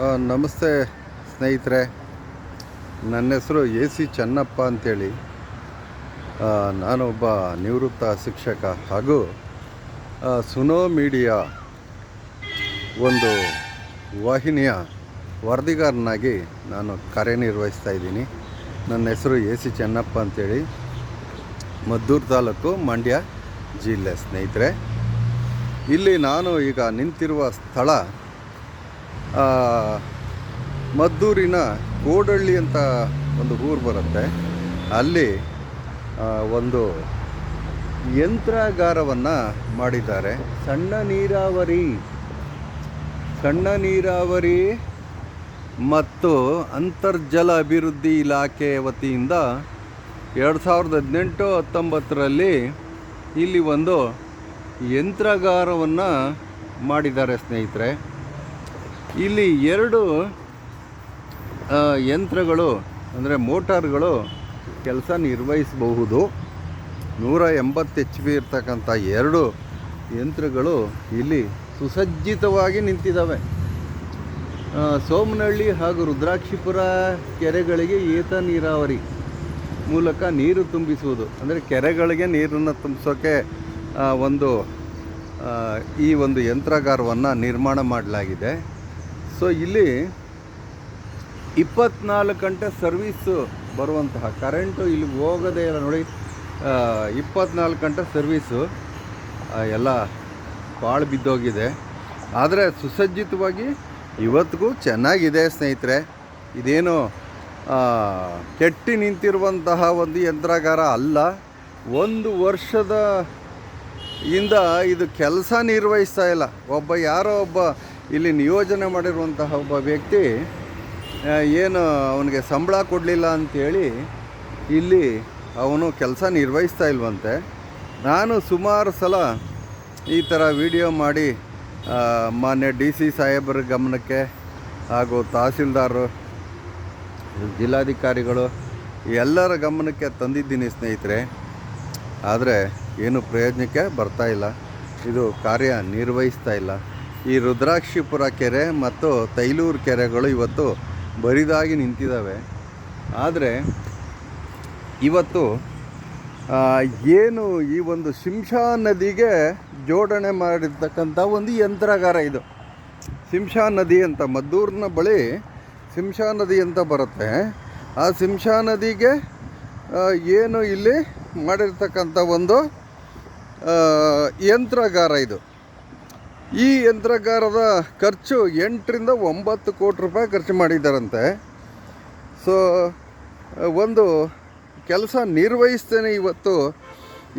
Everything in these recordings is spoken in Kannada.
ನಮಸ್ತೆ ಸ್ನೇಹಿತರೆ, ನನ್ನ ಹೆಸರು AC ಚೆನ್ನಪ್ಪ ಅಂಥೇಳಿ. ನಾನೊಬ್ಬ ನಿವೃತ್ತ ಶಿಕ್ಷಕ ಹಾಗೂ ಸುನೋ ಮೀಡಿಯಾ ಒಂದು ವಾಹಿನಿಯ ವರದಿಗಾರನಾಗಿ ನಾನು ಕಾರ್ಯನಿರ್ವಹಿಸ್ತಾ ಇದ್ದೀನಿ. ನನ್ನ ಹೆಸರು AC ಚೆನ್ನಪ್ಪ ಅಂಥೇಳಿ, ಮದ್ದೂರು ತಾಲೂಕು, ಮಂಡ್ಯ ಜಿಲ್ಲೆ. ಸ್ನೇಹಿತರೆ, ಇಲ್ಲಿ ನಾನು ಈಗ ನಿಂತಿರುವ ಸ್ಥಳ ಮದ್ದೂರಿನ ಕೋಡಳ್ಳಿ ಅಂತ ಒಂದು ಊರು ಬರುತ್ತೆ. ಅಲ್ಲಿ ಒಂದು ಯಂತ್ರಾಗಾರವನ್ನು ಮಾಡಿದ್ದಾರೆ. ಸಣ್ಣ ನೀರಾವರಿ ಮತ್ತು ಅಂತರ್ಜಲ ಅಭಿವೃದ್ಧಿ ಇಲಾಖೆ ವತಿಯಿಂದ 2018-19ರಲ್ಲಿ ಇಲ್ಲಿ ಒಂದು ಯಂತ್ರಾಗಾರವನ್ನು ಮಾಡಿದ್ದಾರೆ. ಸ್ನೇಹಿತರೆ, ಇಲ್ಲಿ 2 ಯಂತ್ರಗಳು ಅಂದರೆ ಮೋಟಾರ್ಗಳು ಕೆಲಸ ನಿರ್ವಹಿಸಬಹುದು. 180 HP ಇರ್ತಕ್ಕಂಥ 2 ಯಂತ್ರಗಳು ಇಲ್ಲಿ ಸುಸಜ್ಜಿತವಾಗಿ ನಿಂತಿದ್ದಾವೆ. ಸೋಮನಹಳ್ಳಿ ಹಾಗೂ ರುದ್ರಾಕ್ಷಿಪುರ ಕೆರೆಗಳಿಗೆ ಏತ ನೀರಾವರಿ ಮೂಲಕ ನೀರು ತುಂಬಿಸುವುದು, ಅಂದರೆ ಕೆರೆಗಳಿಗೆ ನೀರನ್ನು ತುಂಬಿಸೋಕ್ಕೆ ಈ ಒಂದು ಯಂತ್ರಾಗಾರವನ್ನು ನಿರ್ಮಾಣ ಮಾಡಲಾಗಿದೆ. ಸೊ ಇಲ್ಲಿ 24 ಗಂಟೆ ಸರ್ವೀಸು ಬರುವಂತಹ, ಕರೆಂಟು ಇಲ್ಲಿ ಹೋಗೋದೇ ಇಲ್ಲ ನೋಡಿ. 24 ಗಂಟೆ ಸರ್ವೀಸು ಎಲ್ಲ ಪಾಳು ಬಿದ್ದೋಗಿದೆ. ಆದರೆ ಸುಸಜ್ಜಿತವಾಗಿ ಇವತ್ತಿಗೂ ಚೆನ್ನಾಗಿದೆ. ಸ್ನೇಹಿತರೆ, ಇದೇನು ಕೆಟ್ಟಿ ನಿಂತಿರುವಂತಹ ಒಂದು ಯಂತ್ರಾಗಾರ ಅಲ್ಲ. 1 ವರ್ಷದ ಇದು ಕೆಲಸ ನಿರ್ವಹಿಸ್ತಾ ಇಲ್ಲ. ಯಾರೋ ಒಬ್ಬ ಇಲ್ಲಿ ನಿಯೋಜನೆ ಮಾಡಿರುವಂತಹ ಒಬ್ಬ ವ್ಯಕ್ತಿ ಏನು ಅವನಿಗೆ ಸಂಬಳ ಕೊಡಲಿಲ್ಲ ಅಂಥೇಳಿ ಇಲ್ಲಿ ಅವನು ಕೆಲಸ ನಿರ್ವಹಿಸ್ತಾ ಇಲ್ವಂತೆ. ನಾನು ಸುಮಾರು ಸಲ ಈ ಥರ ವಿಡಿಯೋ ಮಾಡಿ ಮಾನ್ಯ DC ಸಾಹೇಬರ ಗಮನಕ್ಕೆ ಹಾಗೂ ತಹಸೀಲ್ದಾರರು, ಜಿಲ್ಲಾಧಿಕಾರಿಗಳು ಎಲ್ಲರ ಗಮನಕ್ಕೆ ತಂದಿದ್ದೀನಿ ಸ್ನೇಹಿತರೆ. ಆದರೆ ಏನು ಪ್ರಯೋಜನಕ್ಕೆ ಬರ್ತಾ ಇಲ್ಲ, ಇದು ಕಾರ್ಯ ನಿರ್ವಹಿಸ್ತಾ ಇಲ್ಲ. ಈ ರುದ್ರಾಕ್ಷಿಪುರ ಕೆರೆ ಮತ್ತು ತೈಲೂರು ಕೆರೆಗಳು ಇವತ್ತು ಬರಿದಾಗಿ ನಿಂತಿದ್ದಾವೆ. ಆದರೆ ಇವತ್ತು ಏನು ಈ ಒಂದು ಶಿಂಷಾ ನದಿಗೆ ಜೋಡಣೆ ಮಾಡಿರ್ತಕ್ಕಂಥ ಒಂದು ಯಂತ್ರಾಗಾರ ಇದು. ಶಿಂಷಾ ನದಿ ಅಂತ, ಮದ್ದೂರಿನ ಬಳಿ ಶಿಂಷಾ ನದಿ ಅಂತ ಬರುತ್ತೆ. ಆ ಶಿಂಷಾ ನದಿಗೆ ಏನು ಇಲ್ಲಿ ಮಾಡಿರ್ತಕ್ಕಂಥ ಒಂದು ಯಂತ್ರಾಗಾರ ಇದು. ಈ ಯಂತ್ರಾಗಾರದ ಖರ್ಚು 8ರಿಂದ 9 ಕೋಟಿ ರೂಪಾಯಿ ಖರ್ಚು ಮಾಡಿದ್ದಾರಂತೆ. ಸೊ ಒಂದು ಕೆಲಸ ನಿರ್ವಹಿಸ್ತೇನೆ ಇವತ್ತು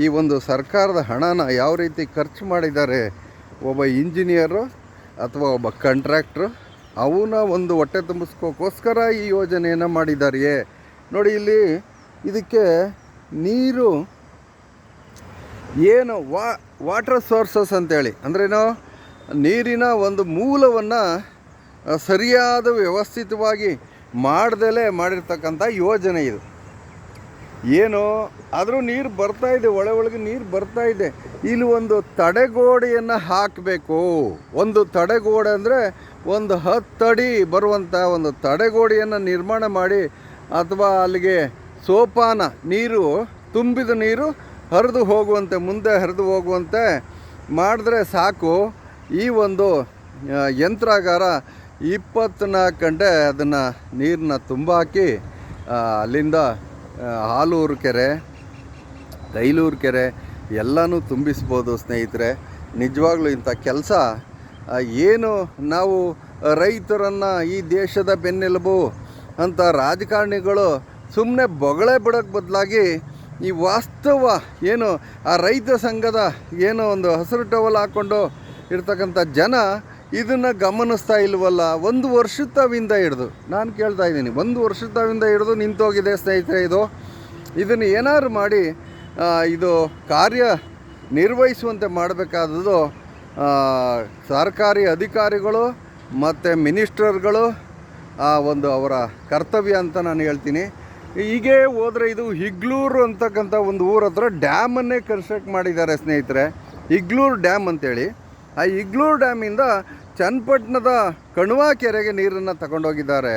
ಈ ಒಂದು ಸರ್ಕಾರದ ಹಣನ ಯಾವ ರೀತಿ ಖರ್ಚು ಮಾಡಿದ್ದಾರೆ ಒಬ್ಬ ಇಂಜಿನಿಯರು ಅಥವಾ ಒಬ್ಬ ಕಾಂಟ್ರಾಕ್ಟ್ರು, ಅವನ ಒಂದು ಹೊಟ್ಟೆ ತುಂಬಿಸ್ಕೋಕ್ಕೋಸ್ಕರ ಈ ಯೋಜನೆಯನ್ನು ಮಾಡಿದ್ದಾರೆಯೇ ನೋಡಿ. ಇಲ್ಲಿ ಇದಕ್ಕೆ ನೀರು ಏನು ವಾಟರ್ ಸೋರ್ಸಸ್ ಅಂತೇಳಿ, ಅಂದ್ರೇನು, ನೀರಿನ ಒಂದು ಮೂಲವನ್ನು ಸರಿಯಾದ ವ್ಯವಸ್ಥಿತವಾಗಿ ಮಾಡ್ದಲೇ ಮಾಡಿರ್ತಕ್ಕಂಥ ಯೋಜನೆ ಇದು. ಏನು ಆದರೂ ನೀರು ಬರ್ತಾಯಿದೆ, ಒಳಗೆ ನೀರು ಬರ್ತಾಯಿದೆ. ಇಲ್ಲಿ ಒಂದು ತಡೆಗೋಡೆಯನ್ನು ಹಾಕಬೇಕು. ಒಂದು ತಡೆಗೋಡೆ ಅಂದರೆ ಒಂದು 10 ಅಡಿ ಬರುವಂಥ ಒಂದು ತಡೆಗೋಡೆಯನ್ನು ನಿರ್ಮಾಣ ಮಾಡಿ, ಅಥವಾ ಅಲ್ಲಿಗೆ ಸೋಪಾನ, ನೀರು ತುಂಬಿದ ನೀರು ಹರಿದು ಹೋಗುವಂತೆ, ಮುಂದೆ ಹರಿದು ಹೋಗುವಂತೆ ಮಾಡಿದ್ರೆ ಸಾಕು. ಈ ಒಂದು ಯಂತ್ರಾಗಾರ 24 ಗಂಟೆ ಅದನ್ನು ನೀರನ್ನ ತುಂಬಾಕಿ ಅಲ್ಲಿಂದ ಹಾಲೂರು ಕೆರೆ, ತೈಲೂರು ಕೆರೆ ಎಲ್ಲನೂ ತುಂಬಿಸ್ಬೋದು. ಸ್ನೇಹಿತರೆ, ನಿಜವಾಗ್ಲೂ ಇಂಥ ಕೆಲಸ ಏನು ನಾವು ರೈತರನ್ನು ಈ ದೇಶದ ಬೆನ್ನೆಲುಬು ಅಂತ ರಾಜಕಾರಣಿಗಳು ಸುಮ್ಮನೆ ಬೊಗಳೆ ಬಿಡೋಕ್ಕೆ ಬದಲಾಗಿ ಈ ವಾಸ್ತವ ಏನು ಆ ರೈತ ಸಂಘದ ಏನು ಒಂದು ಹಸಿರು ಟವಲ್ ಹಾಕ್ಕೊಂಡು ಇರ್ತಕ್ಕಂಥ ಜನ ಇದನ್ನು ಗಮನಿಸ್ತಾ ಇಲ್ವಲ್ಲ. 1 ವರ್ಷದವಿಂದ ಹಿಡಿದು ನಾನು ಕೇಳ್ತಾ ಇದ್ದೀನಿ, 1 ವರ್ಷದವಿಂದ ಹಿಡಿದು ನಿಂತೋಗಿದೆ ಸ್ನೇಹಿತರೆ. ಇದನ್ನು ಏನಾದ್ರು ಮಾಡಿ ಇದು ಕಾರ್ಯ ನಿರ್ವಹಿಸುವಂತೆ ಮಾಡಬೇಕಾದದ್ದು ಸರ್ಕಾರಿ ಅಧಿಕಾರಿಗಳು ಮತ್ತು ಮಿನಿಸ್ಟರ್ಗಳು ಅವರ ಕರ್ತವ್ಯ ಅಂತ ನಾನು ಹೇಳ್ತೀನಿ. ಹೀಗೆ ಹೋದರೆ ಇದು ಹಿಗ್ಲೂರು ಅಂತಕ್ಕಂಥ ಒಂದು ಊರ ಹತ್ರ ಡ್ಯಾಮನ್ನೇ ಕನ್ಸ್ಟ್ರಕ್ಟ್ ಮಾಡಿದ್ದಾರೆ ಸ್ನೇಹಿತರೆ. ಹಿಗ್ಲೂರು ಡ್ಯಾಮ್ ಅಂತೇಳಿ. ಆ ಹಿಗ್ಲೂರು ಡ್ಯಾಮಿಂದ ಚನ್ನಪಟ್ಟಣದ ಕಣ್ವಾ ಕೆರೆಗೆ ನೀರನ್ನು ತಗೊಂಡೋಗಿದ್ದಾರೆ.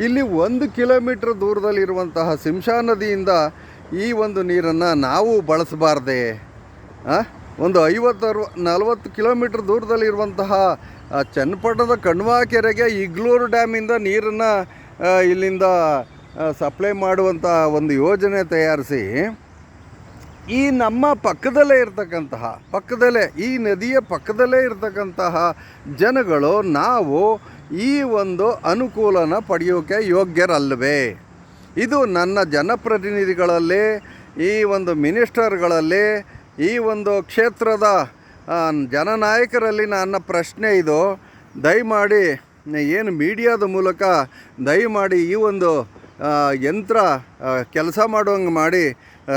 ಇಲ್ಲಿ 1 ಕಿಲೋಮೀಟ್ರ್ ದೂರದಲ್ಲಿರುವಂತಹ ಸಿಂಶಾ ನದಿಯಿಂದ ಈ ಒಂದು ನೀರನ್ನು ನಾವು ಬಳಸಬಾರ್ದೆ? ಒಂದು 50-40 ಕಿಲೋಮೀಟ್ರ್ ದೂರದಲ್ಲಿರುವಂತಹ ಚನ್ನಪಟ್ಟಣದ ಕಣ್ವಾ ಕೆರೆಗೆ ಇಗ್ಲೂರು ಡ್ಯಾಮಿಂದ ನೀರನ್ನು ಇಲ್ಲಿಂದ ಸಪ್ಲೈ ಮಾಡುವಂಥ ಒಂದು ಯೋಜನೆ ತಯಾರಿಸಿ ಈ ನಮ್ಮ ಪಕ್ಕದಲ್ಲೇ ಈ ನದಿಯ ಪಕ್ಕದಲ್ಲೇ ಇರತಕ್ಕಂತಹ ಜನಗಳು ನಾವು ಈ ಒಂದು ಅನುಕೂಲನ ಪಡೆಯೋಕ್ಕೆ ಯೋಗ್ಯರಲ್ಲವೇ? ಇದು ನನ್ನ ಜನಪ್ರತಿನಿಧಿಗಳಲ್ಲಿ, ಈ ಒಂದು ಮಿನಿಸ್ಟರ್ಗಳಲ್ಲಿ, ಈ ಒಂದು ಕ್ಷೇತ್ರದ ಜನನಾಯಕರಲ್ಲಿ ನನ್ನ ಪ್ರಶ್ನೆ ಇದು. ದಯಮಾಡಿ ಏನು ಮೀಡಿಯಾದ ಮೂಲಕ ದಯಮಾಡಿ ಈ ಒಂದು ಯಂತ್ರ ಕೆಲಸ ಮಾಡುವಂಗೆ ಮಾಡಿ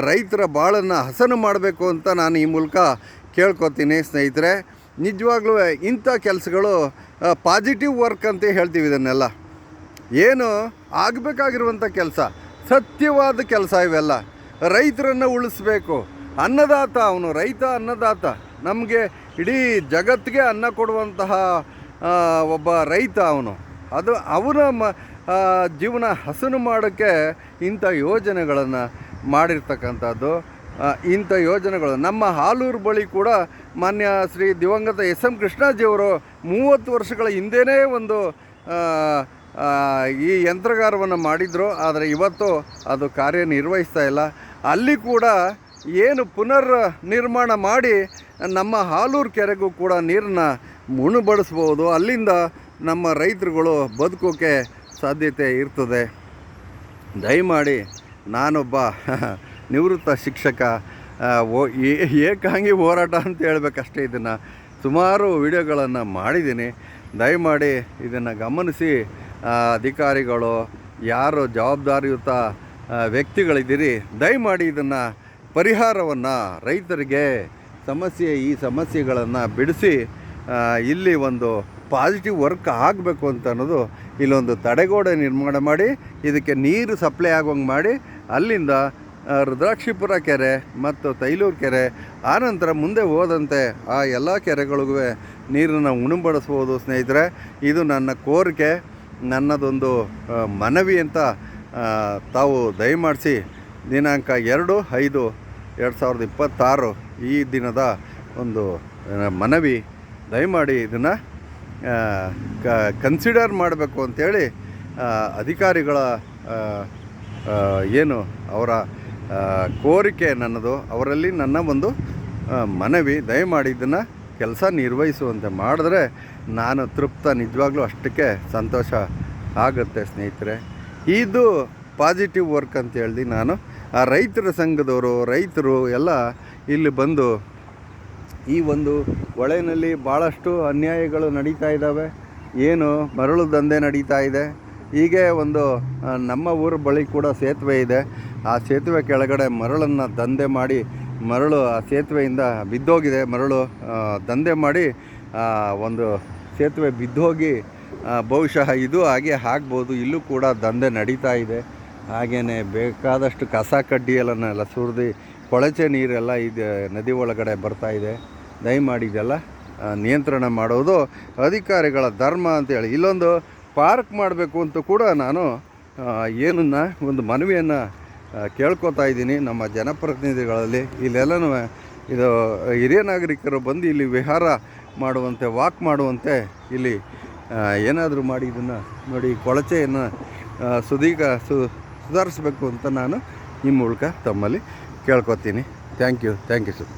ರೈತರ ಬಾಳನ್ನು ಹಸನು ಮಾಡಬೇಕು ಅಂತ ನಾನು ಈ ಮೂಲಕ ಕೇಳ್ಕೊತೀನಿ ಸ್ನೇಹಿತರೆ. ನಿಜವಾಗ್ಲೂ ಇಂಥ ಕೆಲಸಗಳು ಪಾಸಿಟಿವ್ ವರ್ಕ್ ಅಂತ ಹೇಳ್ತೀವಿ. ಇದನ್ನೆಲ್ಲ ಏನು ಆಗಬೇಕಾಗಿರುವಂಥ ಕೆಲಸ, ಸತ್ಯವಾದ ಕೆಲಸ ಇವೆಲ್ಲ. ರೈತರನ್ನು ಉಳಿಸ್ಬೇಕು. ಅನ್ನದಾತ ಅವನು, ರೈತ ಅನ್ನದಾತ. ನಮಗೆ ಇಡೀ ಜಗತ್ತಿಗೆ ಅನ್ನ ಕೊಡುವಂತಹ ಒಬ್ಬ ರೈತ ಅವನು. ಅದು ಅವನ ಜೀವನ ಹಸನು ಮಾಡೋಕ್ಕೆ ಇಂಥ ಯೋಜನೆಗಳನ್ನು ಮಾಡಿರ್ತಕ್ಕಂಥದ್ದು. ಇಂಥ ಯೋಜನೆಗಳು ನಮ್ಮ ಹಾಲೂರು ಬಳಿ ಕೂಡ ಮಾನ್ಯ ಶ್ರೀ ದಿವಂಗತ SM ಕೃಷ್ಣಾಜಿಯವರು 30 ವರ್ಷಗಳ ಹಿಂದೆಯೇ ಒಂದು ಈ ಯಂತ್ರಗಾರವನ್ನು ಮಾಡಿದರು. ಆದರೆ ಇವತ್ತು ಅದು ಕಾರ್ಯನಿರ್ವಹಿಸ್ತಾ ಇಲ್ಲ. ಅಲ್ಲಿ ಕೂಡ ಏನು ಪುನರ್ ನಿರ್ಮಾಣ ಮಾಡಿ ನಮ್ಮ ಹಾಲೂರು ಕೆರೆಗೂ ಕೂಡ ನೀರನ್ನ ಮುಣುಬಡಿಸ್ಬೋದು. ಅಲ್ಲಿಂದ ನಮ್ಮ ರೈತರುಗಳು ಬದುಕೋಕ್ಕೆ ಸಾಧ್ಯತೆ ಇರ್ತದೆ. ದಯಮಾಡಿ ನಾನೊಬ್ಬ ನಿವೃತ್ತ ಶಿಕ್ಷಕ, ಏಕಾಂಗಿ ಹೋರಾಟ ಅಂತ ಹೇಳ್ಬೇಕಷ್ಟೇ. ಇದನ್ನು ಸುಮಾರು ವಿಡಿಯೋಗಳನ್ನು ಮಾಡಿದ್ದೀನಿ. ದಯಮಾಡಿ ಇದನ್ನು ಗಮನಿಸಿ ಅಧಿಕಾರಿಗಳು, ಯಾರು ಜವಾಬ್ದಾರಿಯುತ ವ್ಯಕ್ತಿಗಳಿದ್ದೀರಿ, ದಯಮಾಡಿ ಇದನ್ನು ಪರಿಹಾರವನ್ನು ರೈತರಿಗೆ ಈ ಸಮಸ್ಯೆಗಳನ್ನು ಬಿಡಿಸಿ ಇಲ್ಲಿ ಒಂದು ಪಾಸಿಟಿವ್ ವರ್ಕ್ ಆಗಬೇಕು ಅಂತ ಅನ್ನೋದು. ಇಲ್ಲೊಂದು ತಡೆಗೋಡೆ ನಿರ್ಮಾಣ ಮಾಡಿ ಇದಕ್ಕೆ ನೀರು ಸಪ್ಲೈ ಆಗೋಂಗೆ ಮಾಡಿ ಅಲ್ಲಿಂದ ರುದ್ರಾಕ್ಷಿಪುರ ಕೆರೆ ಮತ್ತು ತೈಲೂರು ಕೆರೆ, ಆನಂತರ ಮುಂದೆ ಹೋದಂತೆ ಆ ಎಲ್ಲ ಕೆರೆಗಳಿಗೂ ನೀರನ್ನು ಉಣಬಡಿಸ್ಬೋದು ಸ್ನೇಹಿತರೆ. ಇದು ನನ್ನ ಕೋರಿಕೆ, ನನ್ನದೊಂದು ಮನವಿ ಅಂತ ತಾವು ದಯಮಾಡಿಸಿ ದಿನಾಂಕ 2/5/2026 ಈ ದಿನದ ಒಂದು ಮನವಿ. ದಯಮಾಡಿ ಇದನ್ನು ಕನ್ಸಿಡರ್ ಮಾಡಬೇಕು ಅಂಥೇಳಿ ಅಧಿಕಾರಿಗಳ ಏನು ಅವರ ಕೋರಿಕೆ ನನ್ನದು, ಅವರಲ್ಲಿ ನನ್ನ ಒಂದು ಮನವಿ. ದಯಮಾಡಿ ಇದನ್ನು ಕೆಲಸ ನಿರ್ವಹಿಸುವಂತೆ ಮಾಡಿದ್ರೆ ನಾನು ತೃಪ್ತ. ನಿಜವಾಗ್ಲೂ ಅಷ್ಟಕ್ಕೆ ಸಂತೋಷ ಆಗುತ್ತೆ ಸ್ನೇಹಿತರೆ. ಇದು ಪಾಸಿಟಿವ್ ವರ್ಕ್ ಅಂತ ಹೇಳಿ ನಾನು ಆ ರೈತರ ಸಂಘದವರು, ರೈತರು ಎಲ್ಲ ಇಲ್ಲಿ ಬಂದು ಈ ಒಂದು ಹೊಳೆಯಲ್ಲಿ ಭಾಳಷ್ಟು ಅನ್ಯಾಯಗಳು ನಡೀತಾ ಇದ್ದಾವೆ. ಏನು ಮರಳು ದಂಧೆ ನಡೀತಾ ಇದೆ. ಹೀಗೆ ಒಂದು ನಮ್ಮ ಊರ ಬಳಿ ಕೂಡ ಸೇತುವೆ ಇದೆ. ಆ ಸೇತುವೆ ಕೆಳಗಡೆ ಮರಳನ್ನು ದಂಧೆ ಮಾಡಿ, ಮರಳು ಆ ಸೇತುವೆಯಿಂದ ಬಿದ್ದೋಗಿದೆ. ಮರಳು ದಂಧೆ ಮಾಡಿ ಒಂದು ಸೇತುವೆ ಬಿದ್ದೋಗಿ ಬಹುಶಃ ಇದು ಹಾಗೆ ಆಗ್ಬೋದು. ಇಲ್ಲೂ ಕೂಡ ದಂಧೆ ನಡೀತಾ ಇದೆ. ಹಾಗೆಯೇ ಬೇಕಾದಷ್ಟು ಕಸ ಕಡ್ಡಿಯೆಲ್ಲ ಸುರಿದು ಕೊಳಚೆ ನೀರೆಲ್ಲ ಇದು ನದಿ ಒಳಗಡೆ ಬರ್ತಾಯಿದೆ. ದಯಮಾಡಿ ಇದೆಲ್ಲ ನಿಯಂತ್ರಣ ಮಾಡೋದು ಅಧಿಕಾರಿಗಳ ಧರ್ಮ ಅಂತೇಳಿ. ಇಲ್ಲೊಂದು ಪಾರ್ಕ್ ಮಾಡಬೇಕು ಅಂತ ಕೂಡ ನಾನು ಏನನ್ನು ಒಂದು ಮನವಿಯನ್ನು ಕೇಳ್ಕೊತಾ ಇದ್ದೀನಿ ನಮ್ಮ ಜನಪ್ರತಿನಿಧಿಗಳಲ್ಲಿ. ಇಲ್ಲೆಲ್ಲನೂ ಇದು ಹಿರಿಯ ನಾಗರಿಕರು ಬಂದು ಇಲ್ಲಿ ವಿಹಾರ ಮಾಡುವಂತೆ, ವಾಕ್ ಮಾಡುವಂತೆ ಇಲ್ಲಿ ಏನಾದರೂ ಮಾಡಿ ಇದನ್ನು ನೋಡಿ ಕೊಳಚೆಯನ್ನು ಸುಧಾರಿಸಬೇಕು ಅಂತ ನಾನು ಈ ಮೂಲಕ ತಮ್ಮಲ್ಲಿ ಕೇಳ್ಕೊತೀನಿ. Thank you sir.